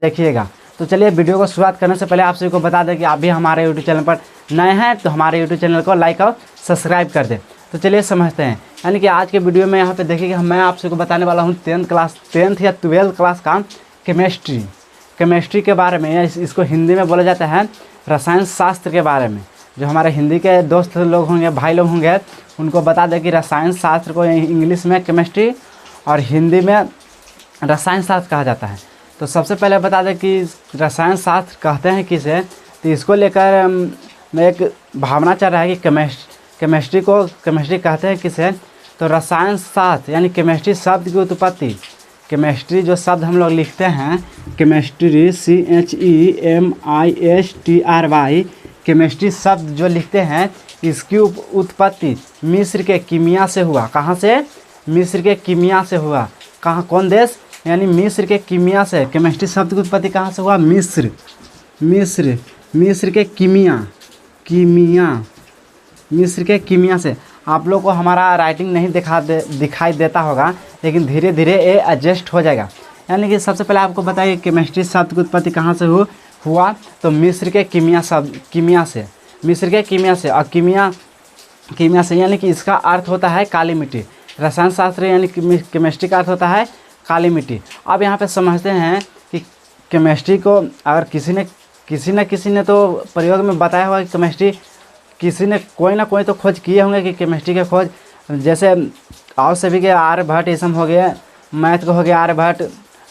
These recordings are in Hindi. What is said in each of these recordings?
देखिएगा। तो चलिए वीडियो को शुरुआत करने से पहले आप सभी को बता दें कि आप भी हमारे यूट्यूब चैनल पर नए हैं तो हमारे यूट्यूब चैनल को लाइक और सब्सक्राइब कर दें। तो चलिए समझते हैं, यानी कि आज के वीडियो में यहाँ पे देखिएगा मैं आप सभी को बताने वाला हूँ 10th या 12th क्लास का केमिस्ट्री के बारे में, या इसको हिंदी में बोला जाता है रसायन शास्त्र के बारे में। जो हमारे हिंदी के दोस्त लोग होंगे, भाई लोग होंगे, उनको बता दें कि रसायन शास्त्र को इंग्लिश में केमिस्ट्री और हिंदी में रसायन शास्त्र कहा जाता है। तो सबसे पहले बता दें कि रसायन शास्त्र कहते हैं किसे, तो इसको लेकर मैं एक भावना चल रहा है कि केमिस्ट्री कहते हैं किसे। तो रसायन शास्त्र यानी केमिस्ट्री शब्द की उत्पत्ति, केमिस्ट्री जो शब्द हम लोग लिखते हैं केमिस्ट्री CHEMISTRY, केमिस्ट्री शब्द जो लिखते हैं इसकी उत्पत्ति मिस्र के कीमिया से हुआ। कहाँ से? मिस्र के कीमिया से हुआ। कहाँ, कौन देश? यानी मिस्र के कीमिया से। केमिस्ट्री शब्द की उत्पत्ति कहाँ से हुआ? मिस्र के मिस्र के कीमिया से। आप लोग को हमारा राइटिंग नहीं दिखाई देता होगा, लेकिन धीरे धीरे ये एडजस्ट हो जाएगा। यानी कि सबसे पहले आपको बताइए केमिस्ट्री शब्द की उत्पत्ति कहाँ से हुआ, तो मिस्र के कीमिया से। और कीमिया से यानी कि इसका अर्थ होता है काली मिट्टी। रसायन शास्त्र यानी केमिस्ट्री का अर्थ होता है काली मिट्टी। अब यहाँ पे समझते हैं कि केमिस्ट्री को अगर किसी ने तो प्रयोग में बताया हुआ कि केमिस्ट्री किसी ने कोई ना कोई तो खोज किए होंगे कि केमिस्ट्री के खोज, जैसे और सभी के आर्यभट्ट, ये सब हो गया, मैथ के हो गया आर्यभट्ट,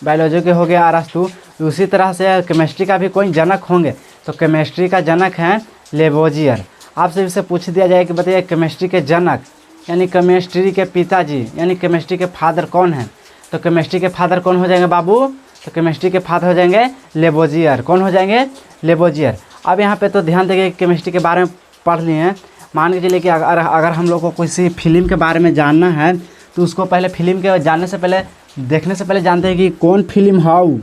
बायोलॉजी के हो गया अरस्तु। उसी तरह से केमिस्ट्री का भी कोई जनक होंगे, तो केमिस्ट्री का जनक है लेबोजियर। आपसे से पूछ दिया जाए कि बताइए केमिस्ट्री के जनक यानी केमिस्ट्री के पिताजी यानी केमिस्ट्री के फादर कौन है, तो केमिस्ट्री के फादर कौन हो जाएंगे बाबू? तो केमिस्ट्री के फादर हो जाएंगे लेबोजियर। कौन हो जाएंगे? लेबोजियर। अब यहाँ पे तो ध्यान देंगे केमिस्ट्री के बारे में पढ़ लिए हैं। मान के चलिए कि अगर हम लोग को किसी फिल्म के बारे में जानना है तो उसको पहले फिल्म के जानने से पहले, देखने से पहले जानते हैं कि कौन फिल्म हाउ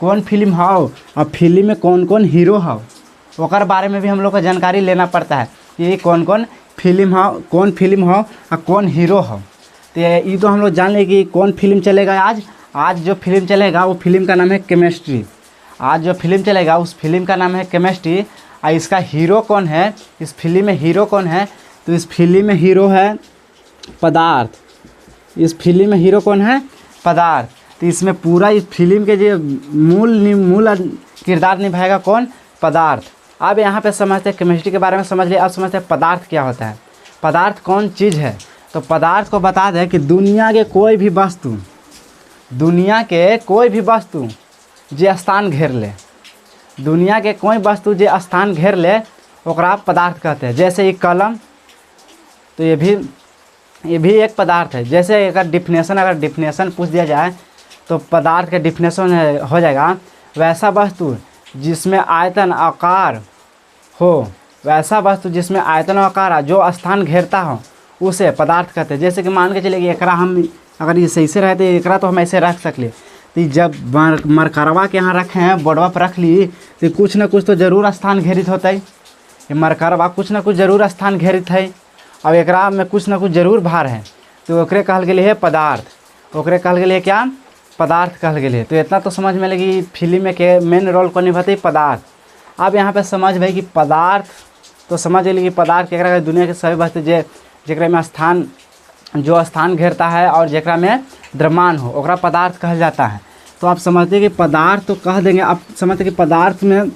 और फिल्म में कौन कौन हीरो हाउ, ओकर बारे में भी हम लोग को जानकारी लेना पड़ता है कि कौन फिल्म हाउ और कौन हीरो हाउ। तो ये तो हम लोग जान लें कि कौन फिल्म चलेगा आज जो फिल्म चलेगा वो फिल्म का नाम है केमिस्ट्री। आज जो फिल्म चलेगा उस फिल्म का नाम है केमिस्ट्री। और इसका हीरो कौन है, इस फिल्म में हीरो कौन है, तो इस फिल्म में हीरो है पदार्थ। इस फिल्म में हीरो कौन है? पदार्थ। तो इसमें पूरा इस फिल्म के जो मूल किरदार निभाएगा कौन? पदार्थ। अब यहाँ पे समझते हैं केमिस्ट्री के बारे में समझ लिया। अब समझते हैं पदार्थ क्या होता है, पदार्थ कौन चीज़ है। तो पदार्थ को बता दें कि दुनिया के कोई भी वस्तु जे स्थान घेर ले, दुनिया के कोई वस्तु जे स्थान घेर ले ओकरा पदार्थ कहते हैं। जैसे ये कलम, तो ये भी एक पदार्थ है। जैसे अगर डिफिनेशन पूछ दिया जाए तो पदार्थ का डिफिनेशन हो जाएगा वैसा वस्तु जिसमें आयतन आकार हो, जो स्थान घेरता हो उसे पदार्थ कहते हैं। जैसे कि मान के चलिए कि एकरा हम अगर ये सही से रहते एकरा तो हम ऐसे रख सकले, तो जब मरकरवा के यहाँ रखे हैं बोर्डवा पर रख ली तो कुछ ना कुछ तो जरूर स्थान घेरित होता है। ये मरकरवा कुछ ना कुछ जरूर स्थान घेरित है और एकरा में कुछ ना कुछ जरूर भार है, तो ओकरे कहल गेले है पदार्थ। ओकरे कहल गेले क्या? पदार्थ कहल गेले। तो इतना तो समझ में लगी फिल्म में के मेन रोल को निभाते पदार्थ। अब यहाँ पे समझ भाई कि पदार्थ तो समझ गए कि पदार्थ केकरा दुनिया के सभी वस्तु जेकरा में स्थान घेरता है और जेकरा में द्रव्यमान हो ओकरा पदार्थ कहल जाता है। तो आप समझते हैं कि पदार्थ तो कह देंगे। आप समझते हैं कि पदार्थ में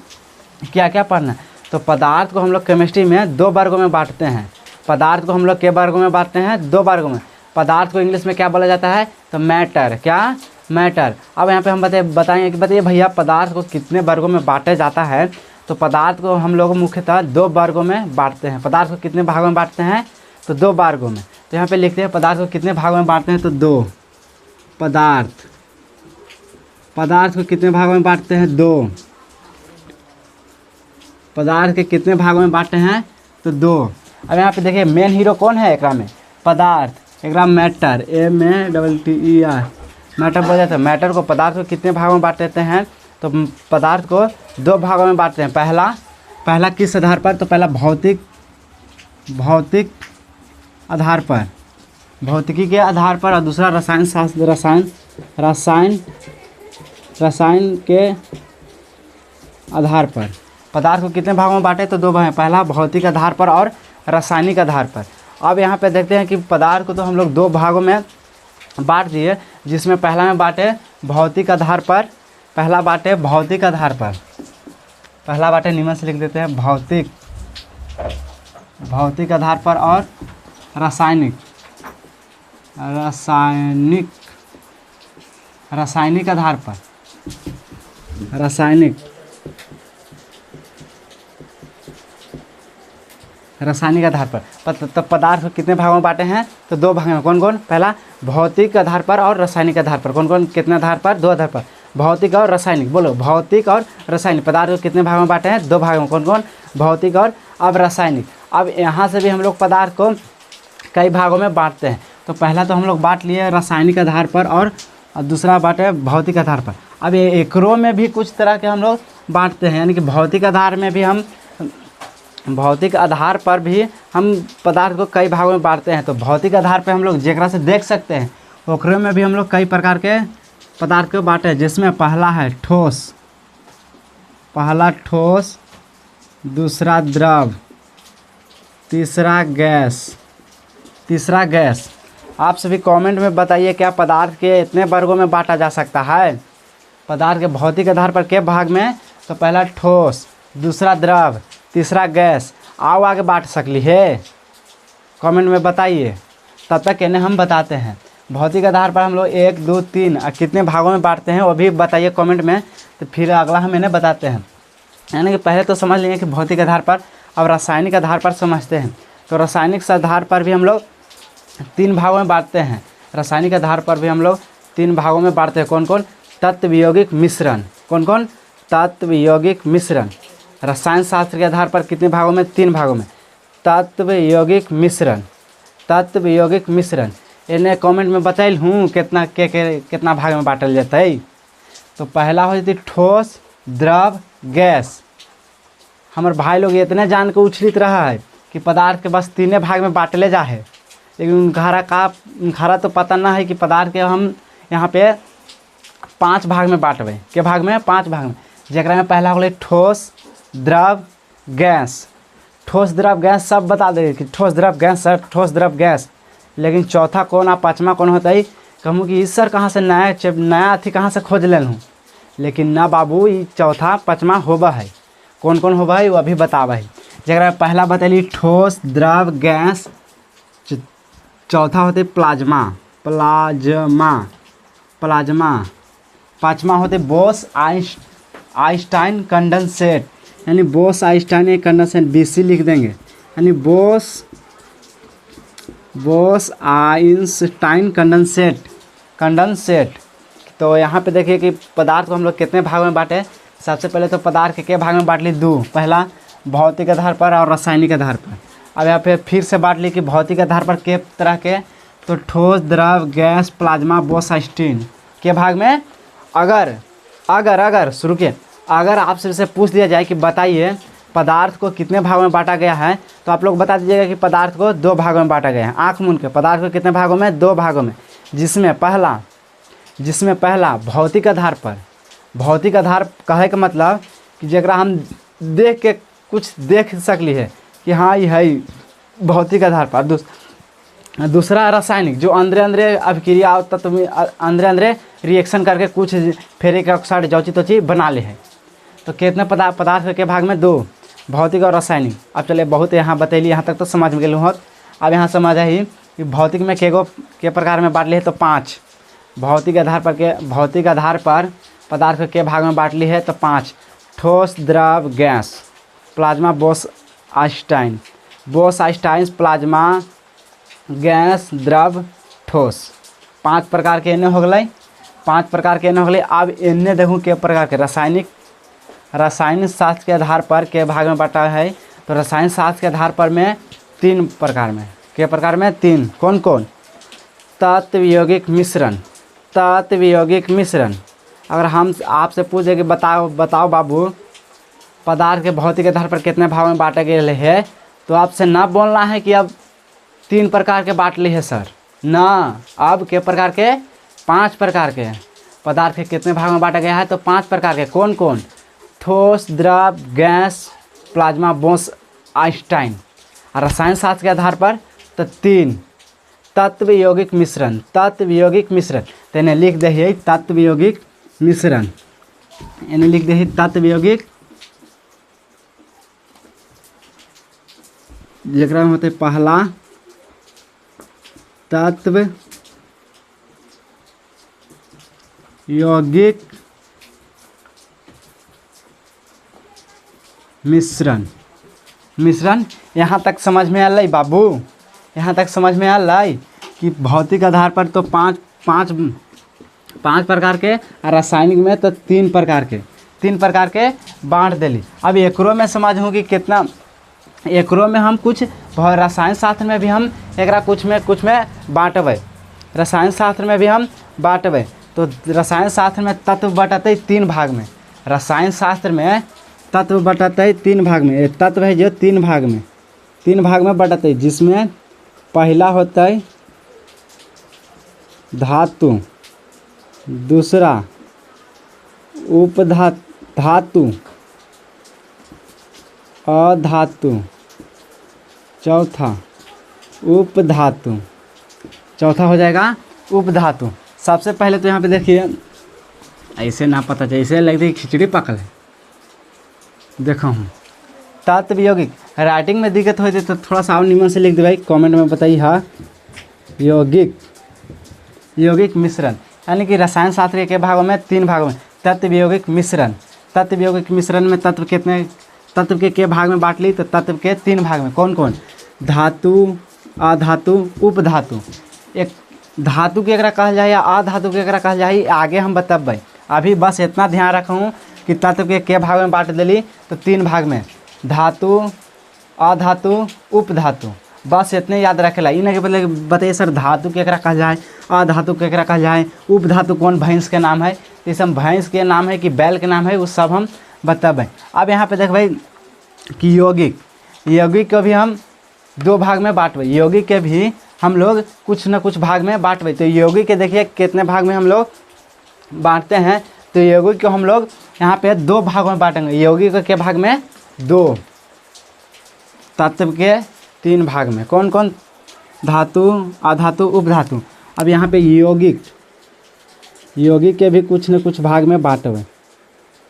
क्या क्या पढ़ना है। तो पदार्थ को हम लोग केमिस्ट्री में 2 वर्गों में बांटते हैं। पदार्थ को हम लोग के वर्गों में बांटते हैं? 2 वर्गों में। पदार्थ को इंग्लिश में क्या बोला जाता है? तो मैटर। क्या? मैटर। अब यहाँ पे हम बताएंगे कि बताइए भैया पदार्थ को कितने वर्गों में बांटा जाता है। तो पदार्थ को हम लोग मुख्यतः 2 वर्गों में बांटते हैं। पदार्थ को कितने भागों में बांटते हैं? तो 2 वर्गों में। तो यहाँ पे लिखते हैं पदार्थ को कितने भागों में बांटते हैं? तो 2। पदार्थ को कितने भागों में बांटते हैं? 2। पदार्थ के कितने भागों में बांटते हैं? तो 2। अब यहाँ पे देखिए मेन हीरो कौन है एकरा में? पदार्थ। एकरा मैटर, METTER, मैटर बोला जाता है। मैटर को, पदार्थ को कितने भागों में बांट देते हैं? तो पदार्थ को 2 भागों में बांटते हैं। पहला किस आधार पर? तो पहला भौतिक आधार पर, भौतिकी के आधार पर, और दूसरा रसायन रसायन के आधार पर पदार्थ को कितने भागों में बांटे, तो दो भाग हैं, पहला भौतिक आधार पर और रासायनिक आधार पर। अब यहाँ पे देखते हैं कि पदार्थ को तो हम लोग दो भागों में बांट दिए, जिसमें पहला में बांटे भौतिक आधार पर, पहला बांटे भौतिक आधार पर, पहला बांटे निम्न से लिख देते हैं भौतिक आधार पर और रासायनिक आधार पर, रासायनिक आधार पर। तो पदार्थ को कितने भागों में बांटे हैं, तो दो भाग में। कौन कौन, पहला भौतिक आधार पर और रासायनिक आधार पर। कौन कौन, कितने आधार पर, दो आधार पर, भौतिक और रासायनिक। बोलो, भौतिक और रासायनिक पदार्थ को कितने भागों में बांटे हैं, दो भागों में। कौन कौन, भौतिक और अब रासायनिक। अब यहाँ से भी हम लोग पदार्थ को कई भागों में बांटते हैं। तो पहला तो हम लोग बांट लिए रासायनिक आधार पर और दूसरा बांटे भौतिक आधार पर। अब ये एकरों में भी कुछ तरह के हम लोग बांटते हैं, यानी कि भौतिक आधार पर भी हम पदार्थ को कई भागों में बांटते हैं। तो भौतिक आधार पर हम लोग जेकरा से देख सकते हैं, ओकरे में भी हम लोग कई प्रकार के पदार्थ को बांटे हैं, जिसमें पहला है ठोस, दूसरा द्रव, तीसरा गैस। आप सभी कमेंट में बताइए क्या पदार्थ के इतने वर्गों में बांटा जा सकता है। पदार्थ के भौतिक आधार पर के भाग में, तो पहला ठोस, दूसरा द्रव, तीसरा गैस। आओ आगे बांट सकली है, कमेंट में बताइए, तब तक इन्हें हम बताते हैं। भौतिक आधार पर हम लोग 1 2 3 कितने भागों में बांटते हैं वो भी बताइए कमेंट में, तो फिर अगला हम इन्हें बताते हैं। यानी कि पहले तो समझ लेंगे कि भौतिक आधार पर, अब रासायनिक आधार पर समझते हैं। तो रासायनिक आधार पर भी हम लोग 3 भागों में बांटते हैं। रासायनिक आधार पर भी हम लोग 3 भागों में बांटते हैं। कौन कौन, तत्व यौगिक मिश्रण। कौन कौन, तत्व यौगिक मिश्रण। रसायन शास्त्र के आधार पर कितने भागों में, 3 भागों में। तत्व यौगिक मिश्रण इन्हें कमेंट में बताइल हूँ कितना भाग में बांटल जाता है। तो पहला हो जाती ठोस, द्रव, गैस। हमारे भाई लोग इतने जान के उछलित रहा है कि पदार्थ के बस 3 भाग में बांटले जा है, लेकिन उनखारा तो पता ना है कि पदार्थ के हम यहाँ पे 5 भाग में बांटबे। के भाग में, 5 भाग में, जरा में पहला हो ठोस, द्रव, गैस। ठोस, द्रव, गैस सब बता देंगे कि ठोस, द्रव, गैस, सर ठोस, द्रव, गैस। लेकिन चौथा कौन और 5वां कौन होता है, कहूँ कि इस सर कहाँ से नया अथी कहाँ से खोज ले हूँ। लेकिन ना बाबू, ये चौथा 5वां होबा है। कौन कौन होबा है वो अभी बतावा है। जरा पहला बतैली ठोस, द्रव, गैस। चौथा होते प्लाज्मा। 5वां होते बोस आइंस्टाइन कंडेंसेट, यानी बोस आइंस्टाइन कंडेंसेट, BC लिख देंगे, यानी बोस आइंस्टाइन कंडेंसेट। तो यहाँ पे देखिए कि पदार्थ को हम लोग कितने भाग में बांटे। सबसे पहले तो पदार्थ के भाग में बांट ली 2, पहला भौतिक आधार पर और रासायनिक आधार पर। अब यहाँ पे फिर से बांट ली कि भौतिक आधार पर के तरह के, तो ठोस, द्रव, गैस, प्लाज्मा, बोस आइंस्टाइन के भाग में। अगर शुरू के अगर आपसे से पूछ दिया जाए कि बताइए पदार्थ को कितने भागों में बांटा गया है, तो आप लोग बता दीजिएगा कि पदार्थ को 2 भागों में बांटा गया है। आँख मूंद के, पदार्थ को कितने भागों में, 2 भागों में, जिसमें पहला भौतिक आधार पर। भौतिक आधार कहे का मतलब कि जरा हम देख के कुछ देख सकली है कि हाँ ये है भौतिक आधार पर। दूसरा रासायनिक, जो अंदरे अभिक्रिया तत्व में अंदरे रिएक्शन करके कुछ फेरिक ऑक्साइड जौची तोची बना ले है। तो कितने पदार्थ के भाग में, 2, भौतिक और रासायनिक। अब चलिए बहुत यहाँ बतैली, यहाँ तक तो समझ में गेलूँ होत। अब यहाँ समझ आई कि भौतिक में के प्रकार में बांट ली है, तो 5। भौतिक आधार पर पदार्थ के भाग में बांट ली है, तो 5। ठोस, द्रव, gas, plasma, Bose Einstein, plasma, gas, द्रव, ठोस। 5 प्रकार के इन्हें हो गए, 5 प्रकार के इन्हें हो गए। अब इन्हें देखूँ के प्रकार के रासायनिक शास्त्र के आधार पर के भाग में बांटा है। तो रसायन शास्त्र के आधार पर में 3 प्रकार में, के प्रकार में 3। कौन कौन, तत्व यौगिक मिश्रण। अगर हम आपसे पूछे कि बताओ बाबू पदार्थ के भौतिक आधार पर कितने भाग में बांटे गए हैं, तो आपसे ना बोलना है कि अब 3 प्रकार के बांट ली है सर, ना, अब के प्रकार के, 5 प्रकार के। पदार्थ के कितने भाग में बांटा गया है? तो 5 प्रकार के। कौन कौन? ठोस, द्रव, गैस, प्लाज्मा, बोस, आइंस्टाइन। और रसायन शास्त्र के आधार पर तो 3 तत्व यौगिक मिश्रण। तत्व यौगिक मिश्रण तो इन्हें लिख दे तत्व यौगिक मिश्रण। इन्हें लिख दे तत्व यौगिक, जरा में होते पहला तत्व यौगिक मिश्रण। मिश्रण यहाँ तक समझ में आल बाबू? यहाँ तक समझ में आल कि भौतिक आधार पर तो पाँच प्रकार के, और रासायनिक में तो 3 प्रकार के बांट दिली। अब एकरो में समझूँ कि कितना, एकरो में हम कुछ रसायन शास्त्र में भी हम एकरा कुछ में बाँटबै। रसायन शास्त्र में भी हम बाँटबै। तो रसायन शास्त्र में तत्व बटते 3 भाग में। रसायन शास्त्र में तत्व बटते 3 भाग में। तत्व है जो 3 भाग में बटते, जिसमें पहला होता है धातु, दूसरा उपधातु, अधातु, चौथा उपधातु। चौथा हो जाएगा उपधातु। सबसे पहले तो यहाँ पे देखिए, ऐसे ना पता चले, ऐसे लगता है खिचड़ी पकल है। देखो हम तत्व यौगिक, राइटिंग में दिक्कत हो जाए तो थोड़ा सा और निमन से लिख दे भाई, कमेंट में बताइए। हाँ, यौगिक मिश्रण यानी कि रसायन शास्त्र के भागों में 3 भागों में तत्व यौगिक मिश्रण। तत्व यौगिक मिश्रण में तत्व कितने, तत्व के भाग में बांट ली? तो तत्व के 3 भाग में। कौन कौन? धातु, अधातु, उपधातु। एक धातु के एकरा कहल जाए या अधातु के एकरा कहल जाए, आगे हम बतबै। अभी बस इतना ध्यान रखूँ कि तत्व के भाग में बांट दिली? तो 3 भाग में, धातु, अधातु, उपधातु। बस इतने याद रखेला। इन्हें के बताइए सर धातु के एकरा कहल जाए, अधातु के एकरा कहल जाए, उपधातु कौन भैंस के नाम है? ये सब भैंस के नाम है कि बैल के नाम है, वो सब हम बतबै। अब यहाँ पे देख भाई कि यौगिक को भी हम 2 भाग में बांटबै। यौगिक के भी हम लोग कुछ न कुछ भाग में बांटबै। तो यौगिक के देखिए कितने भाग में हम लोग बांटते हैं। तो यौगिक को हम लोग यहाँ पे 2 भागों में बांटेंगे। यौगिक के भाग में 2, तत्व के 3 भाग में। कौन कौन? धातु, अधातु, उपधातु। अब यहाँ पे यौगिक के भी कुछ न कुछ भाग में बांटबै।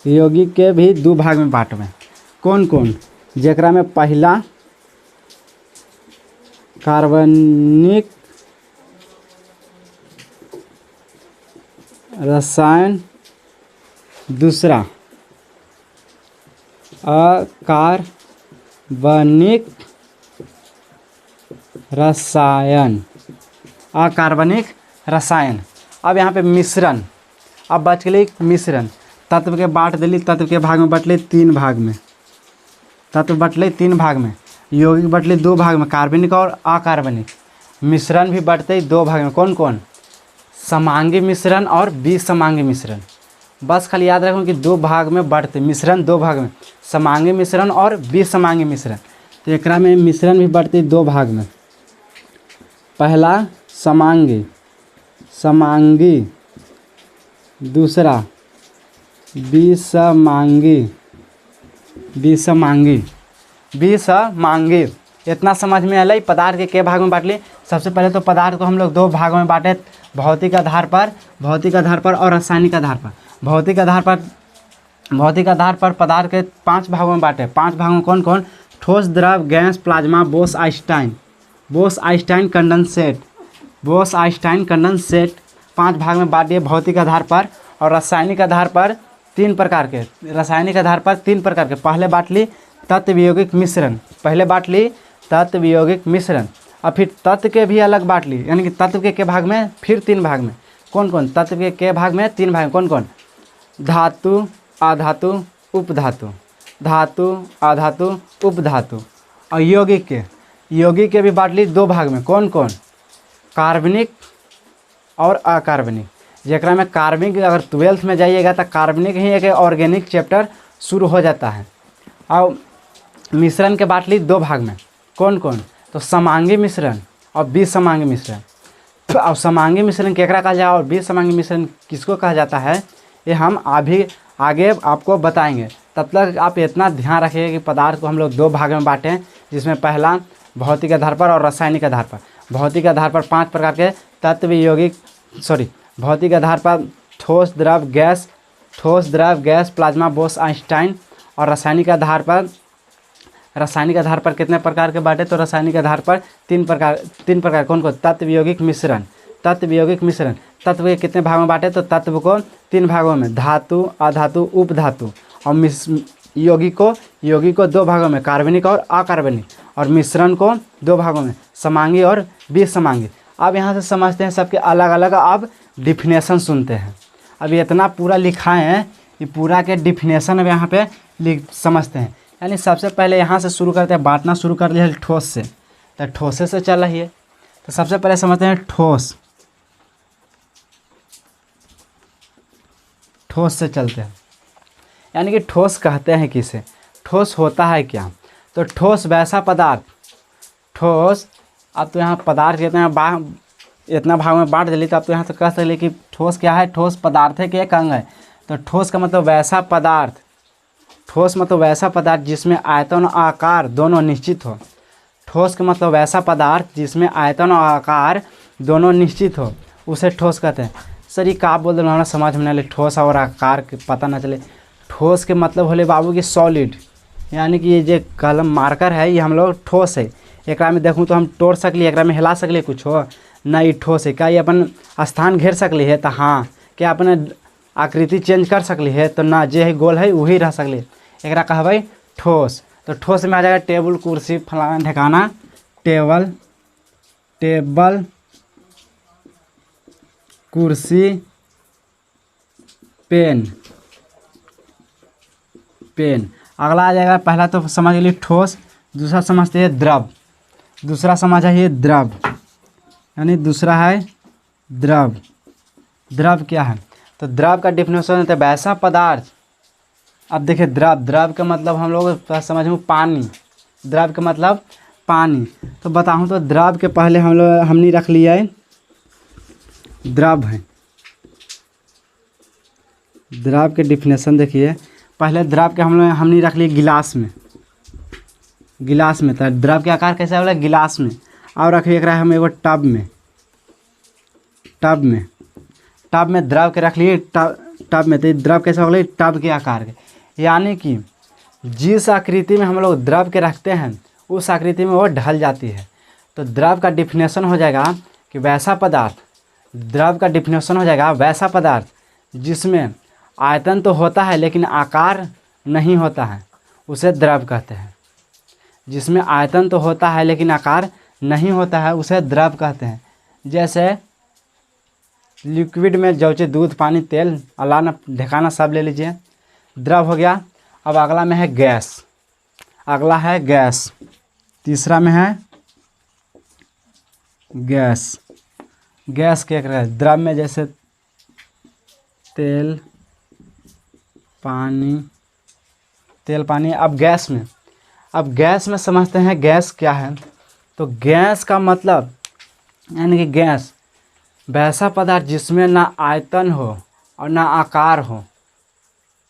यौगिक के भी 2 भाग में बांटबै। कौन कौन? जेकरा में पहला कार्बनिक रसायन, दूसरा अकार्बनिक रसायन। अब यहाँ पे मिश्रण। अब बच गई मिश्रण। तत्व के बांट दिली, तत्व के भाग में बटले 3 भाग में। तत्व बटले 3 भाग में। यौगिक बटले 2 भाग में, कार्बनिक और अकार्बनिक। मिश्रण भी बटते 2 भाग में। कौन कौन? समांगी मिश्रण और विसमांगी मिश्रण। बस खाली याद रखो कि 2 भाग में बढ़ते मिश्रण, 2 भाग में, समांगी मिश्रण और विसमांगी मिश्रण। तो एकरा में मिश्रण भी बढ़ते 2 भाग में। पहला समांगी, दूसरा विसमांगी। इतना समझ में आल? पदार्थ के भाग में बांटली? सबसे पहले तो पदार्थ को हम लोग 2 भागों में बांटे, भौतिक आधार पर और रासायनिक आधार पर। भौतिक आधार पर पदार्थ के 5 भागों में बांटे। 5 भागों में कौन कौन? ठोस, द्रव, gas, plasma, Bose Einstein condensate. 5 भाग में बांट दिए भौतिक आधार पर। और रासायनिक आधार पर 3 प्रकार के। पहले बांट ली तत्व यौगिक मिश्रण। और फिर तत्व के भी अलग बांट ली, यानी कि तत्व के भाग में फिर 3 भाग में। कौन कौन? तत्व के भाग में 3 भाग में। कौन कौन? धातु, अधातु, उपधातु। और यौगिक के भी बांट ली 2 भाग में। कौन कौन? कार्बनिक और अकार्बनिक। जेकरा में कार्बनिक, अगर 12th में जाइएगा तो कार्बनिक ही एक ऑर्गेनिक चैप्टर शुरू हो जाता है। और मिश्रण के बांट ली 2 भाग में। कौन कौन? तो समांगी मिश्रण और विसमांगी मिश्रण। और समांगी मिश्रण केकरा कहा जाए और विसमांगी मिश्रण किसको कहा जाता है, ये हम अभी आगे आपको बताएंगे। तब तक आप इतना ध्यान रखिए कि पदार्थ को हम लोग दो भाग में बांटें, जिसमें पहला भौतिक आधार पर और रासायनिक आधार पर। भौतिक आधार पर 5 प्रकार के तत्व यौगिक भौतिक आधार पर ठोस द्रव गैस प्लाज्मा बोस आइंस्टाइन। और रासायनिक आधार पर कितने प्रकार के बांटे, तो रासायनिक आधार पर तीन प्रकार कौन को, तत्व यौगिक मिश्रण। तत्व के कितने भागों में बांटे, तो तत्व को 3 भागों में, धातु, अधातु, उपधातु। और यौगिक को 2 भागों में, कार्बनिक और अकार्बनिक। और मिश्रण को 2 भागों में, समांगी और विसमांगी। अब यहाँ से समझते हैं सबके अलग अलग अब डिफिनेशन सुनते हैं। अब इतना पूरा लिखा है, ये पूरा के डिफिनेशन अब यहाँ पे समझते हैं। यानी सबसे पहले यहाँ से शुरू करते हैं, बांटना शुरू कर लिया ठोस से, तो ठोसे से चल रही है। तो सबसे पहले समझते हैं ठोस से चलते हैं। यानी कि ठोस कहते हैं किसे, ठोस होता है क्या, तो ठोस वैसा पदार्थ, अब तो यहाँ पदार्थ इतना भाग में बांट दिली, तो अब तो यहाँ से कह सकते कि ठोस क्या है, ठोस पदार्थ है कि एक अंग है। तो ठोस का मतलब वैसा पदार्थ जिसमें आयतन और आकार दोनों निश्चित हो। ठोस का मतलब वैसा पदार्थ जिसमें आयतन और आकार दोनों निश्चित हो, उसे ठोस कहते हैं। सर ये का बोल रहे हमारा समझ में नहीं, ठोस और आकार के पता ना चले। ठोस के मतलब होले बाबू की सॉलिड, यानी कि ये जो कलम मार्कर है ये हम लोग ठोस है। एक में देखूँ तो हम तोड़ सकली, एक में हिला सकली कुछ हो ना, ये ठोस है। क्या ये अपन स्थान घेर सकली है, तो हाँ। क्या अपने आकृति चेंज कर सकली है, तो ना, जे है गोल है वही रह सकली। एक कहबै ठोस, तो ठोस में आ जाएगा टेबल कुर्सी फलाना ठिकाना, टेबल कुर्सी पेन। अगला आ जाएगा, पहला तो समझ ली ठोस, दूसरा समझते हैं द्रव। यानी दूसरा है द्रव। द्रव क्या है, तो द्रव का डिफिनेशन होता है वैसा पदार्थ। अब देखिए द्रव का मतलब हम लोग समझ पानी। द्रव का मतलब पानी। तो बताऊँ तो द्रव के पहले हमने रख लिया है द्रव है। द्रव के डिफिनेशन देखिए, पहले द्रव के हमने रख लिए गिलास में। तो द्रव के आकार कैसा होगा, गिलास में। और रखिए हम एगो टब में द्रव के रख लिए टब में। तो द्रव कैसा होगा, टब के आकार के। यानी कि जिस आकृति में हम लोग द्रव के रखते हैं उस आकृति में वो ढल जाती है। तो द्रव का डिफिनेशन हो जाएगा कि वैसा पदार्थ जिसमें आयतन तो होता है लेकिन आकार नहीं होता है, उसे द्रव कहते हैं। जिसमें आयतन तो होता है लेकिन आकार नहीं होता है, उसे द्रव कहते हैं। जैसे लिक्विड में जौचे दूध, पानी, तेल, अलाना, ढकाना सब ले लीजिए, द्रव हो गया। अब अगला में है गैस। तीसरा में है गैस क्या है, द्रव में जैसे तेल पानी। अब गैस में समझते हैं गैस क्या है। तो गैस का मतलब यानी कि गैस वैसा पदार्थ जिसमें ना आयतन हो और ना आकार हो,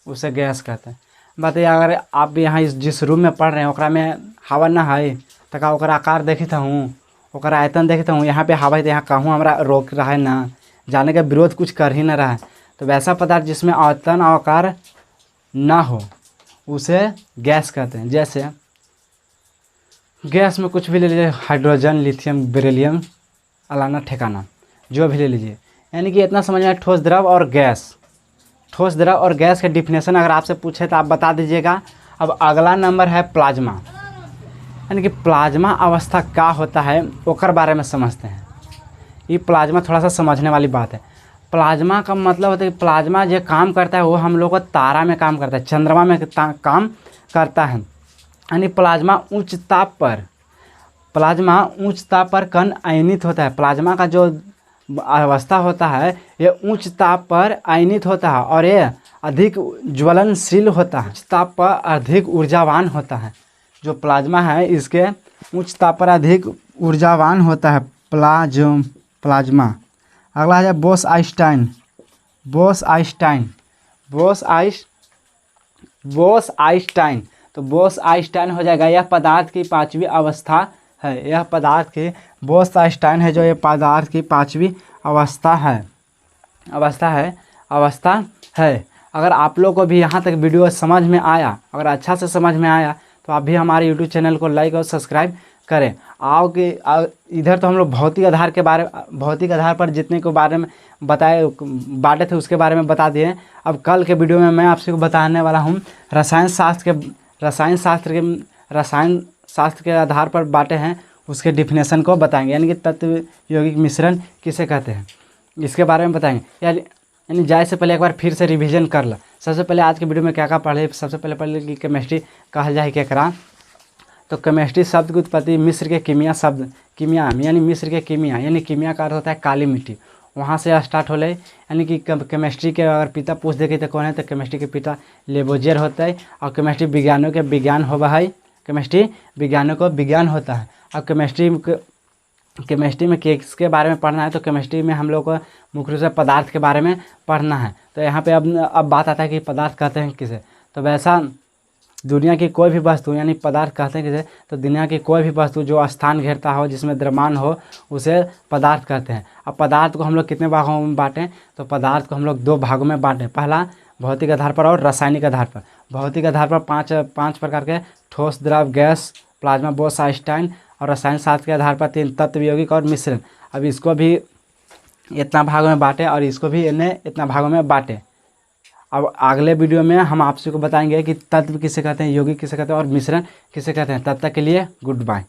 उसे गैस कहते हैं। बताइए, अगर आप यहाँ जिस रूम में पढ़ रहे हैं ओकरा में हवा ना है तो का ओकरा आकार देखता हूँ, ओकरा आयतन देखता हूँ, यहाँ पे हवा है तो यहाँ कहूँ हमरा रोक रहा है ना, जाने का विरोध कुछ कर ही ना रहा है। तो वैसा पदार्थ जिसमें आयतन और आकार ना हो उसे गैस कहते हैं। जैसे गैस में कुछ भी ले लीजिए, हाइड्रोजन, लिथियम, बेरिलियम, अलाना, ठिकाना, जो भी ले लीजिए। यानी कि इतना समझ में ठोस, द्रव और गैस के डिफिनेशन अगर आपसे पूछे तो आप बता दीजिएगा। अब अगला नंबर है प्लाज्मा। यानी कि प्लाज्मा अवस्था क्या होता है ओकर बारे में समझते हैं। ये प्लाज्मा थोड़ा सा समझने वाली बात है। प्लाज्मा का मतलब होता है कि प्लाज्मा जो काम करता है वो हम लोग को तारा में काम करता है, चंद्रमा में काम करता है। यानी प्लाज्मा उच्च ताप पर कण आयनित होता है। प्लाज्मा का जो अवस्था होता है ये उच्च ताप पर आयनित होता है और ये अधिक ज्वलनशील होता है, उच्च ताप पर अधिक ऊर्जावान होता है। जो प्लाज्मा है इसके उच्च ताप पर अधिक ऊर्जावान होता है। प्लाज्मा। अगला है Bose Einstein. Bose Einstein Bose ice Bose Einstein तो बोस आइंस्टाइन हो जाएगा, यह पदार्थ की पांचवी अवस्था है। यह पदार्थ की बोस आइंस्टाइन है जो ये पदार्थ की पांचवी अवस्था है। अवस्था है। अगर आप लोग को भी यहाँ तक वीडियो समझ में आया, अगर अच्छा से समझ में आया, तो आप भी हमारे यूट्यूब चैनल को लाइक और सब्सक्राइब करें। आओ कि इधर तो हम लोग भौतिक आधार पर जितने के बारे में बांटे थे उसके बारे में बता दिए। अब कल के वीडियो में मैं आपसे बताने वाला हूँ रसायन शास्त्र के आधार पर बांटे हैं उसके डिफिनेशन को बताएंगे, यानी कि तत्व यौगिक मिश्रण किसे कहते हैं इसके बारे में बताएंगे। यानी जाए से पहले एक बार फिर से रिवीजन कर लो। सबसे पहले आज के वीडियो में क्या क्या पढ़े, सबसे पहले कि केमिस्ट्री कहल जाए केकरा, तो केमिस्ट्री शब्द की उत्पत्ति मिस्र के कीमिया यानी मिस्र के कीमिया यानी कीमिया का अर्थ होता है काली मिट्टी, वहाँ से स्टार्ट हो ले। यानी कि केमिस्ट्री के अगर पिता पूछ देखे तो कौन है, तो केमिस्ट्री के पिता लेबोजियर होता है। और केमिस्ट्री विज्ञानों के विज्ञान होगा है, केमिस्ट्री विज्ञानों को विज्ञान होता है। अब केमिस्ट्री में किसके बारे में पढ़ना है, तो केमिस्ट्री में हम लोग को मुख्य रूप से पदार्थ के बारे में पढ़ना है। तो यहाँ पे अब बात आता है कि पदार्थ कहते हैं किसे, तो वैसा दुनिया की कोई भी वस्तु यानी पदार्थ कहते हैं किसे, तो दुनिया की कोई भी वस्तु जो स्थान घेरता हो, जिसमें द्रव्यमान हो, उसे पदार्थ कहते हैं। अब पदार्थ को हम लोग कितने भागों में बांटें, तो पदार्थ को हम लोग 2 भागों में बांटें। पहला भौतिक आधार पर और रासायनिक आधार पर। भौतिक आधार पर पाँच प्रकार के ठोस, द्रव, गैस, प्लाज्मा, बोस आइंस्टाइन, और रसायन शास्त्र के आधार पर 3 तत्व यौगिक और मिश्रण। अब इसको भी इतना भागों में बांटे और इसको भी इन्हें इतना भागों में बांटे। अब अगले वीडियो में हम आपसे को बताएंगे कि तत्व किसे कहते हैं, यौगिक किसे कहते हैं और मिश्रण किसे कहते हैं। तब तक के लिए गुड बाय।